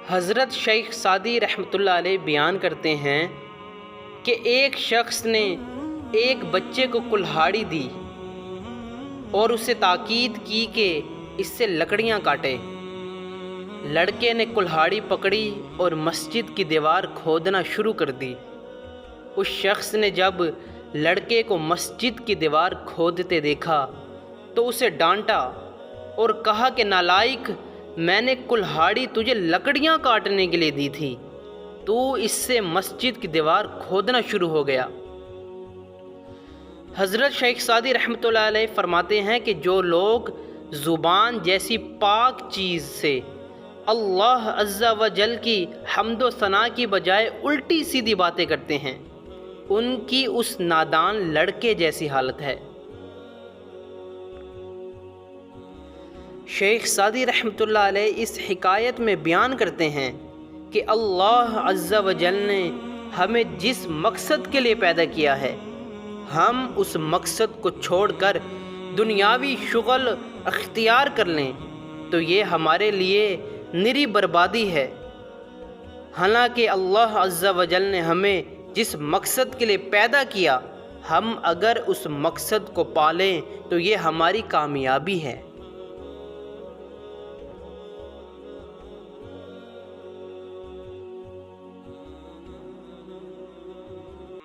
حضرت شیخ سعدی رحمۃ اللہ علیہ بیان کرتے ہیں کہ ایک شخص نے ایک بچے کو کلہاڑی دی اور اسے تاکید کی کہ اس سے لکڑیاں کاٹے۔ لڑکے نے کلہاڑی پکڑی اور مسجد کی دیوار کھودنا شروع کر دی۔ اس شخص نے جب لڑکے کو مسجد کی دیوار کھودتے دیکھا تو اسے ڈانٹا اور کہا کہ نالائق، میں نے کلہاڑی تجھے لکڑیاں کاٹنے کے لیے دی تھی، تو اس سے مسجد کی دیوار کھودنا شروع ہو گیا۔ حضرت شیخ سعدی رحمۃ اللہ علیہ فرماتے ہیں کہ جو لوگ زبان جیسی پاک چیز سے اللہ عز و جل کی حمد و ثنا کی بجائے الٹی سیدھی باتیں کرتے ہیں، ان کی اس نادان لڑکے جیسی حالت ہے۔ شیخ سعدی رحمۃ اللہ علیہ اس حکایت میں بیان کرتے ہیں کہ اللہ عز و جل نے ہمیں جس مقصد کے لیے پیدا کیا ہے، ہم اس مقصد کو چھوڑ کر دنیاوی شغل اختیار کر لیں تو یہ ہمارے لیے نری بربادی ہے۔ حالانکہ اللہ عز و جل نے ہمیں جس مقصد کے لیے پیدا کیا، ہم اگر اس مقصد کو پالیں تو یہ ہماری کامیابی ہے۔